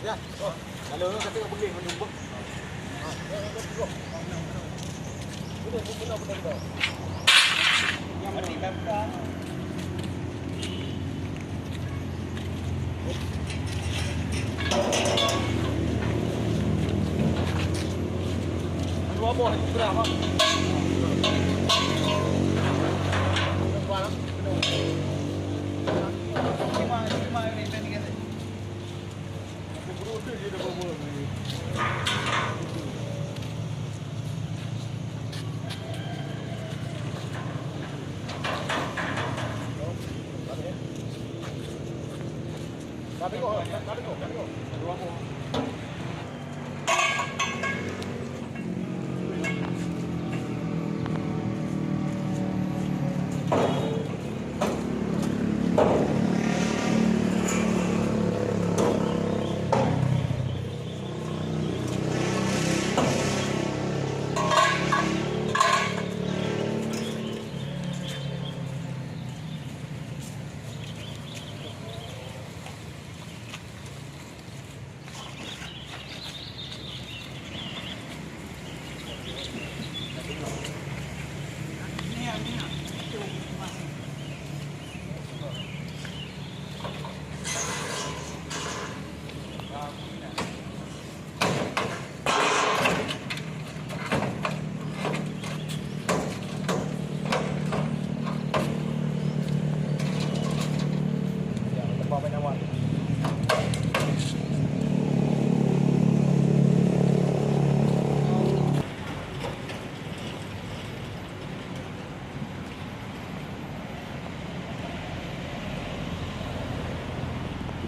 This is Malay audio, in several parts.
Ya. Oh, kalau kata boleh menunggu. Yang mesti daftar. Dua buah itu berapa? Lima ini kan. Berusaha je dah bawa ni. Tapi kok. Dua buah.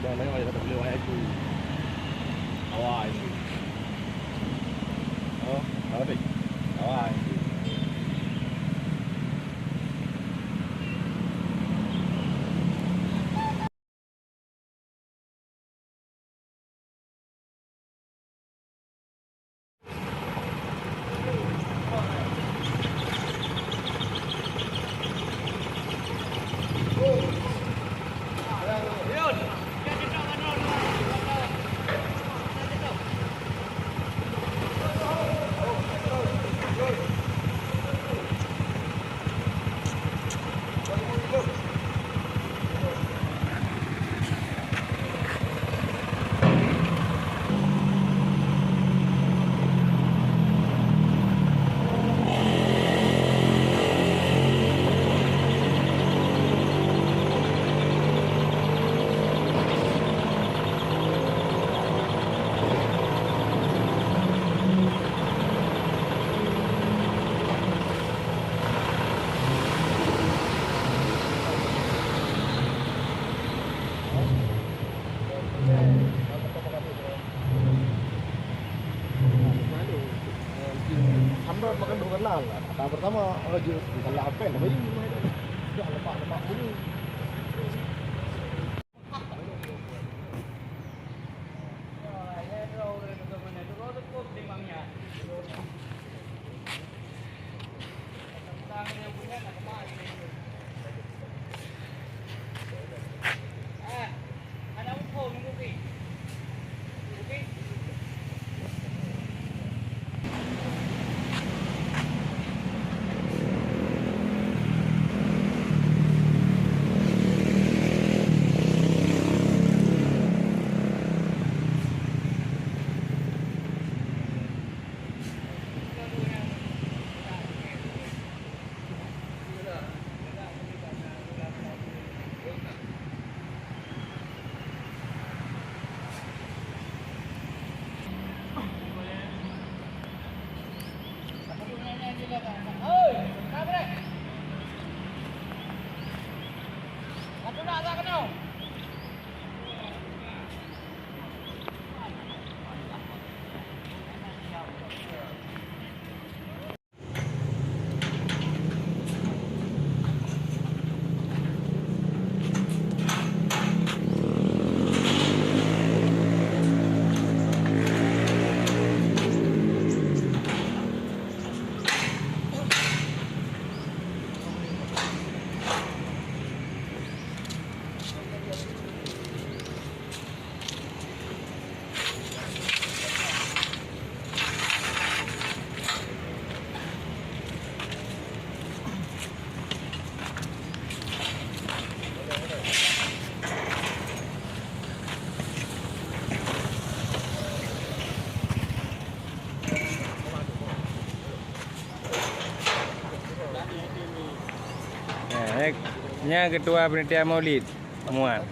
Dan lain ada tak boleh wahai aku. Awal ini. Oh, tahu tak? Awal ini. Sampai makan dua kenal lah. Kata pertama, bukan lah apa yang bayi. Dah lepak dulu. Nya Ketua Panitia Maulid Muat.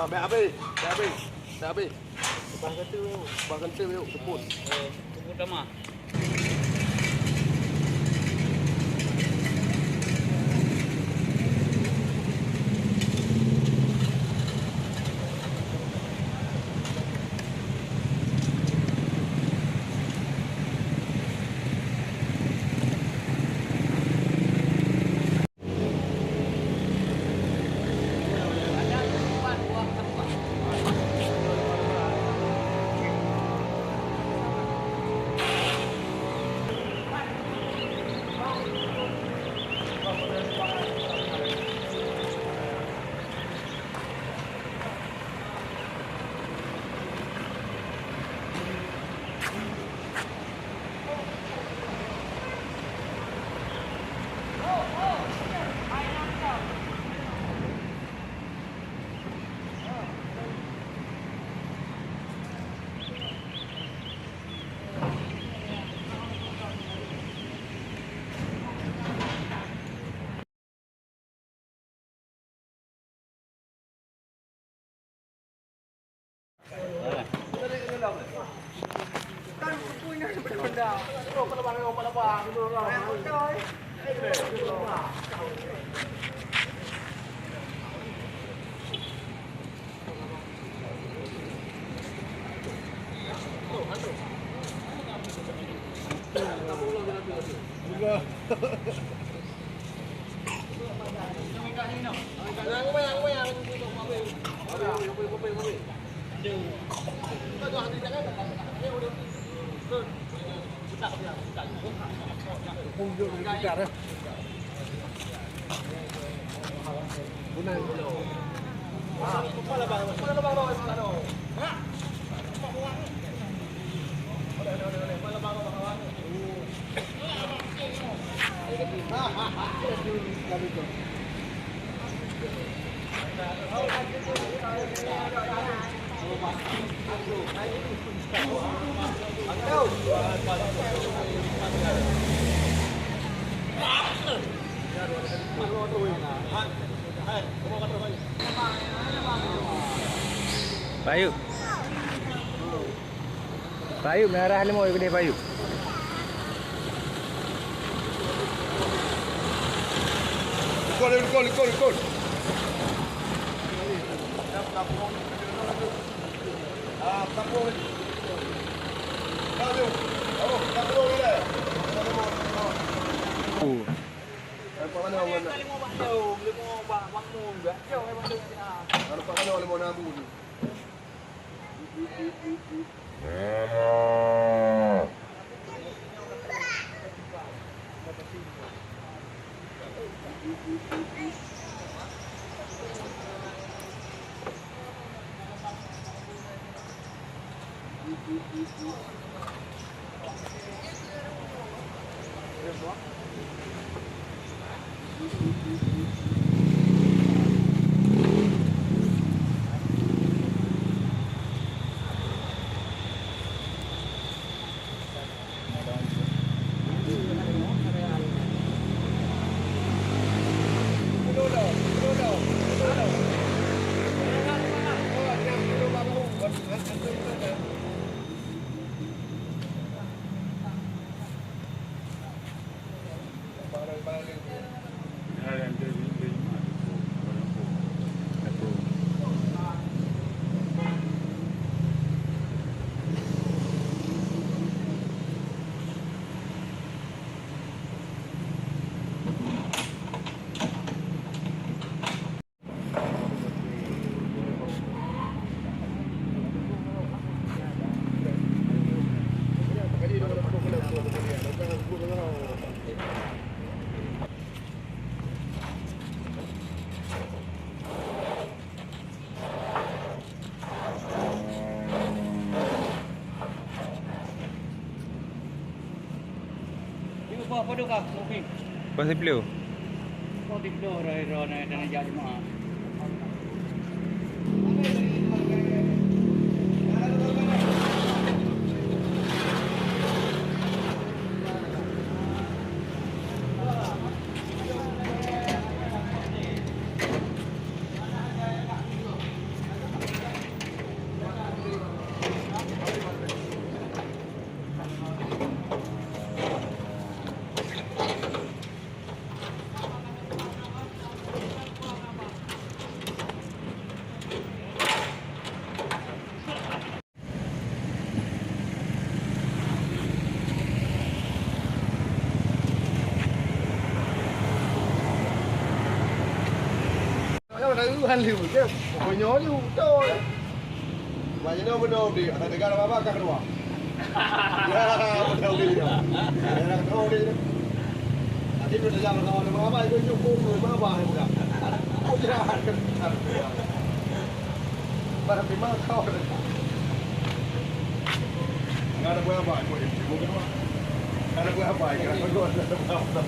Mẹ abi, mẹ abi, mẹ abi. Bang kata weu, sebut. Sebut nama. Pak Ayub. Pak Ayub, narah lemau ke dia Pak Ayub. Ikut. Tapung. Tahu. Oh, tapung ni dah. Apa mana awak nak? Lima bang mun gak. Jauh memang tu. Apa mana awak mau nabu ni? apa tu kak? Mungkin. Pasal peluk. Kau tidur ro dan jadi mah. Kan liu ke? Pokoknya liu betul. Macam mana benar dia? Ada negara apa kan kedua? Ya, betul dia. Ada kedua dia. Nanti kita jalan kawan apa itu cukup apa yang bukan. Oh jangan kan. Barang lima kau. Enggak ada buah apa, bukan apa. Ada buah apa? Kira kedua ada buah apa?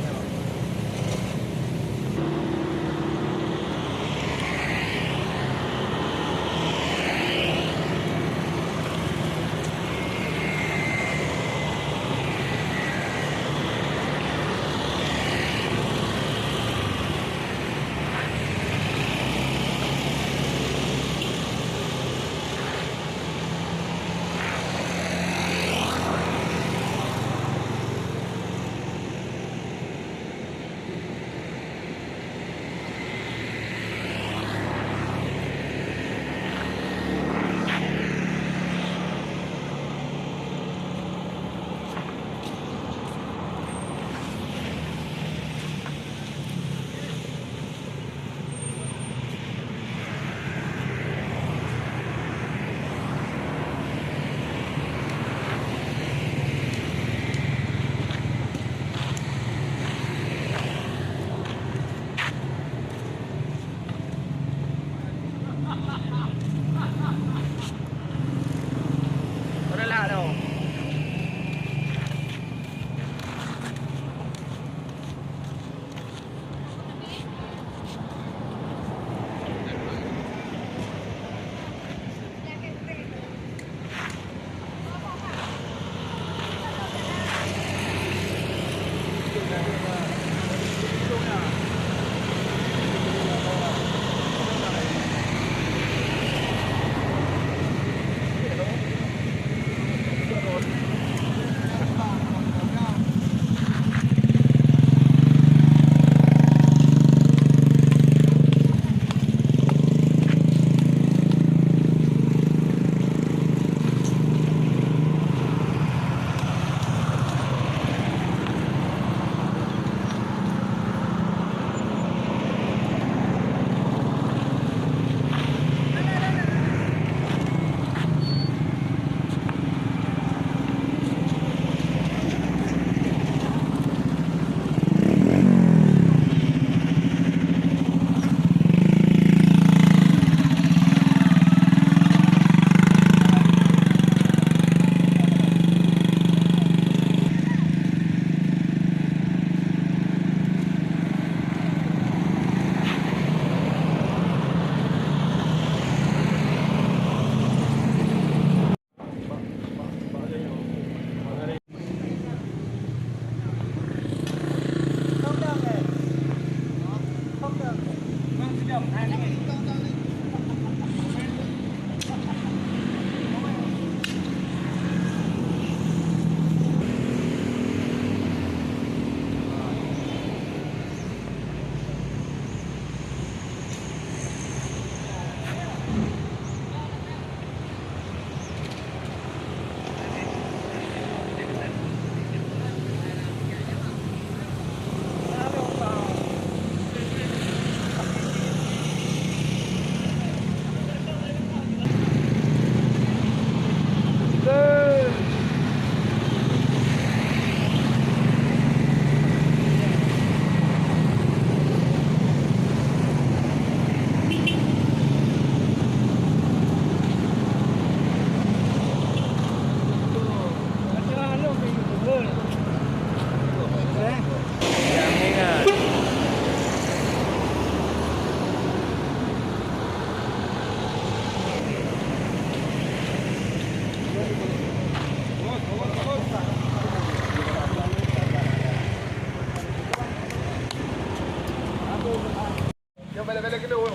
Kena kena. Oh,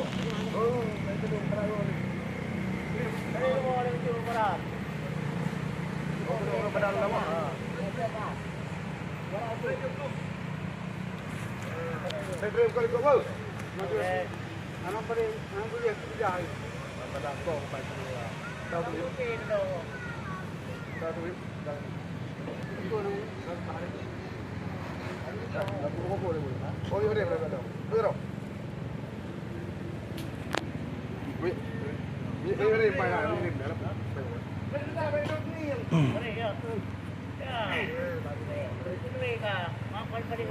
kena parah ni. Ini mau ada video parah. Oh, kena pada lama. Saya kau kau. Anak pada anak boleh kerja. Pada kau pai semua. Tahu tu. Tahu tu. Itu ni. Oh, ini boleh berapa dah? Berapa? Ini pai lah, ini dah. Berapa berapa ni? Boleh ya. Ya. Boleh kah? Mak pai pada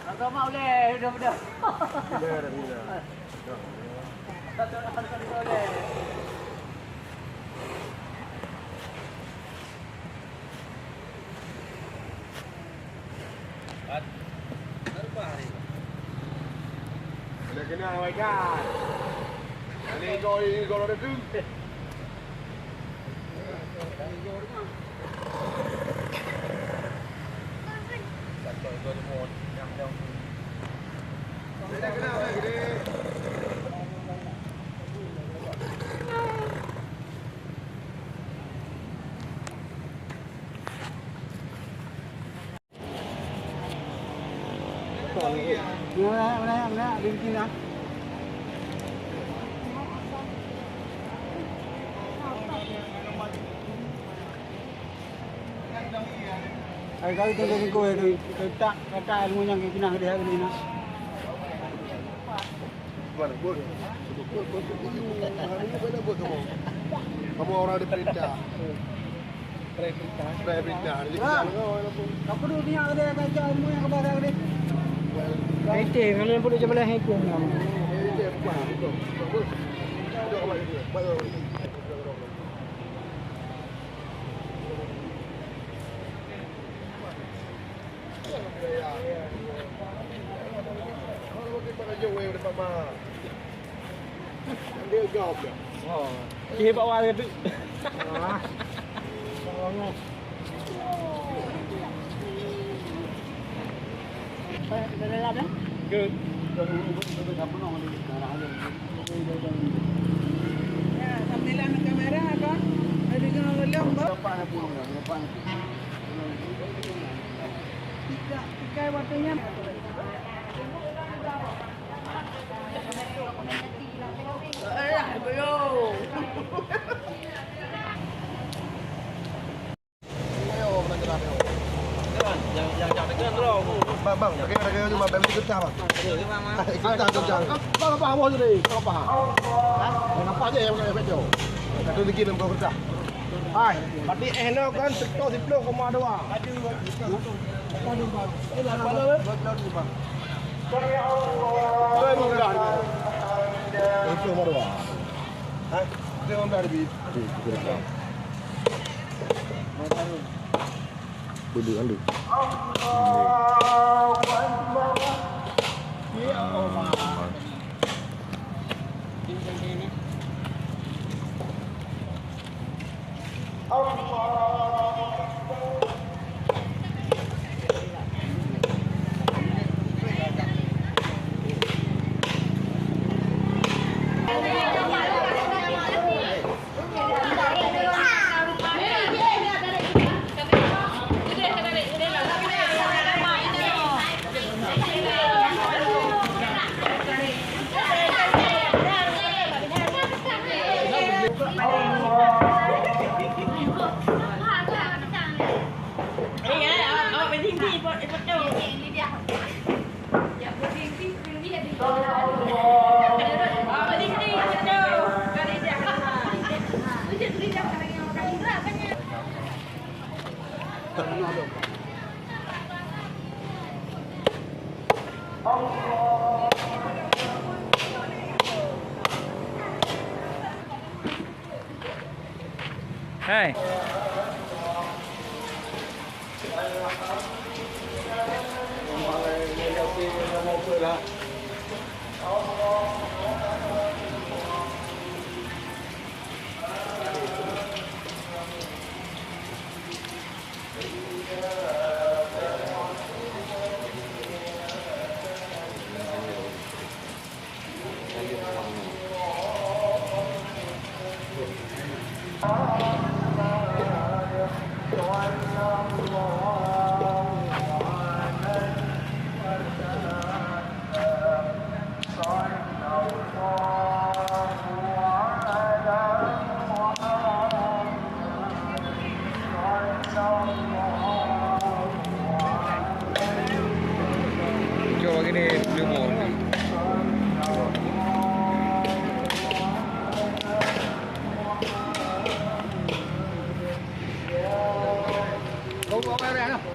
Agama boleh, sudah. Tak boleh. Kena awak kan. Ini kau ada tu. Mana di sini ah. Ay kali tengok ko itu tak kata ilmu yang kena dia ini nak. Mana bos? Kamu orang di perintah. Perintah. Apa tu dia ada kata ilmu yang kepada dia. Itu kalau boleh coba itu. Itu apa? Betul. Dia jawab dah. Oh. Dia bawa dia tu. Ah. Bangun. Dah dalam dah? Good. Ya, tampilan ng kamera ako. Ada kang dalam ba? Tiga waktunya. Bang, kaya cuma beli kita bang. Kita jauh. Bang apa mau jadi? Apa? Apa aja yang kaya bejo? Kata lagi nam kau kerja. Hai, berarti enak kan 10,2. Dulu kan dulu. Iya, awak penting di pot itu. Yang dia. Ya, penting di dia di. Hai. Coba gini dulu. Kau bawa air apa?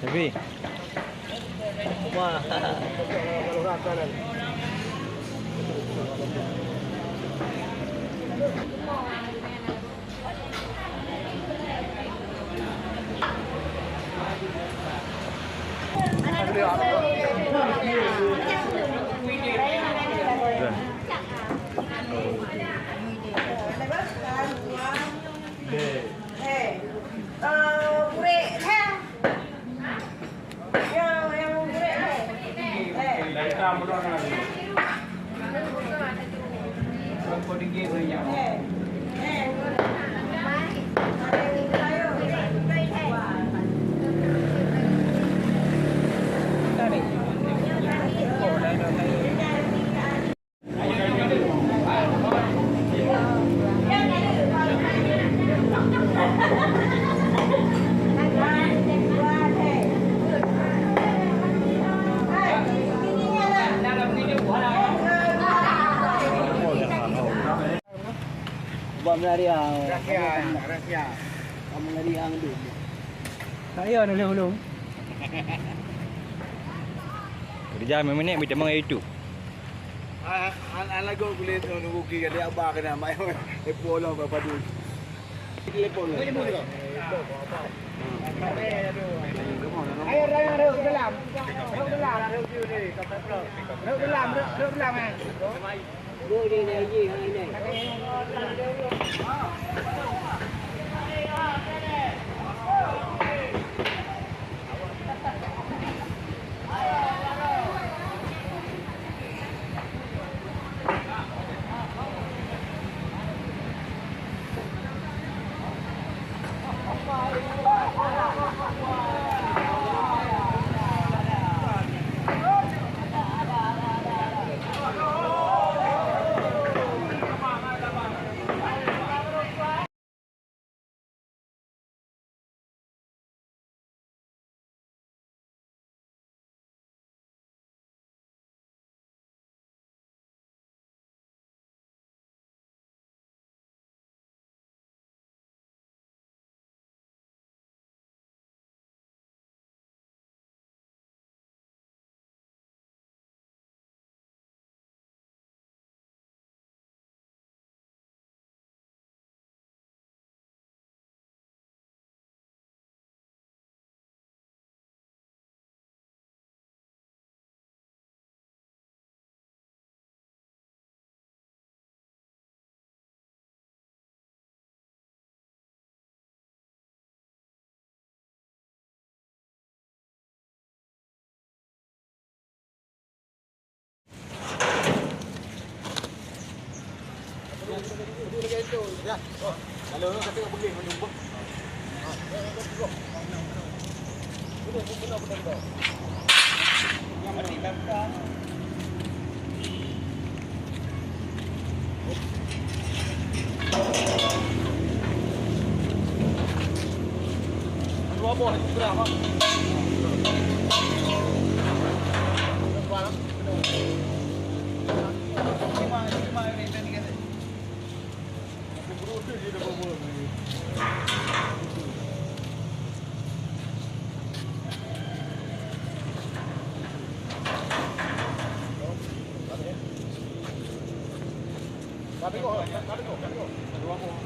Tapi Wah. Kalau rata Buat melariang. Rahsia. Kamu melariang dulu. saya nulung-nulung. Kerja memang ni macam itu. Anak gue kulit nunggu kiri dia abah kena mai epolong berapa dulu. Telepon. Ayo reu dalam. Reu dalam ni. Reu dalam. Boleh lagi ada. Ya. Kalau kata boleh menunggu. Yang mati belakang. Dua buah itu berapa? Lima ini kan. Berusaha dia dah bawa. Tapi kok. Dua buah.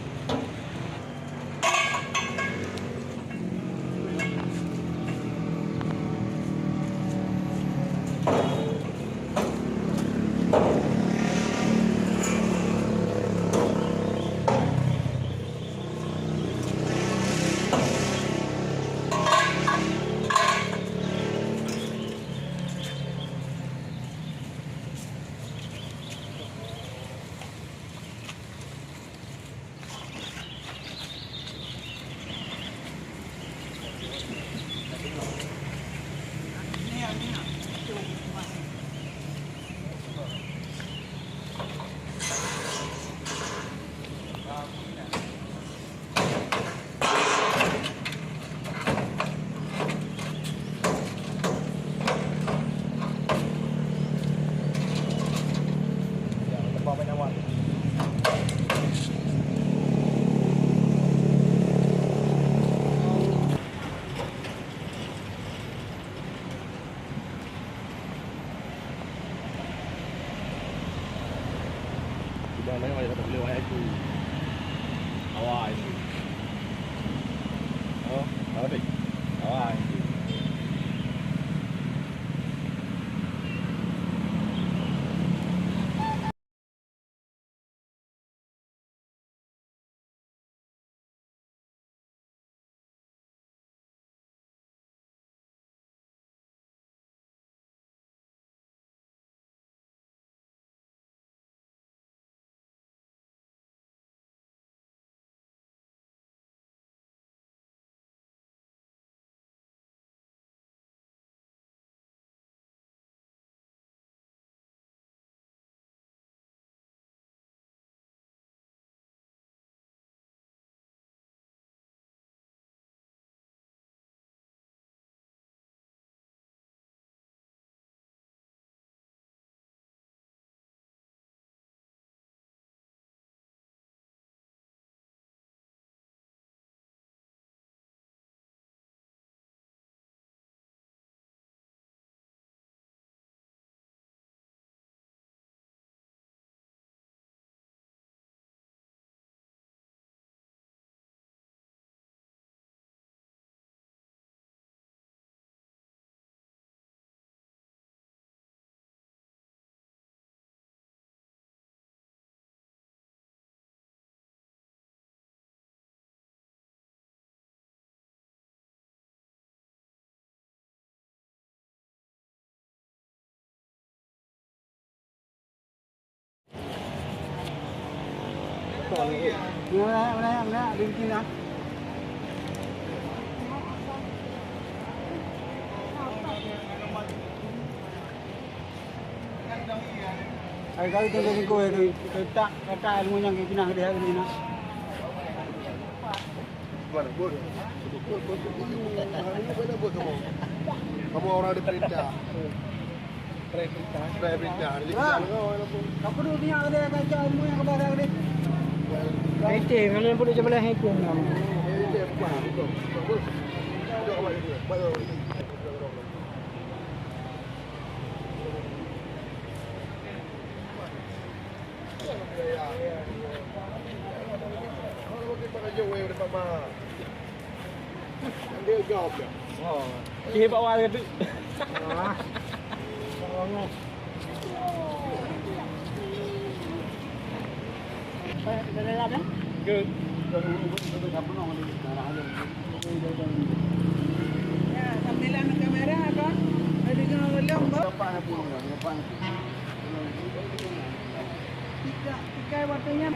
Dah lain ada tak boleh wayar tu. Awak itu. Oh, awak. Awak itu. Mana di sini lah. Ay kali tu jadi kau itu tak kata ilmu yang kita nak dia ini nak. Mana bos? Mana bos kamu? Kamu orang ada perintah. Perintah. Jadi Kau perlu dia ada kata ilmu yang kepada dia. Itu kalau boleh sebelah itu. Dia jawab dia. Dia bawa ke tu. Dalam dah. Ke. Ya, sambilan kamera apa? Ada yang belum Lepas tiga waktunya.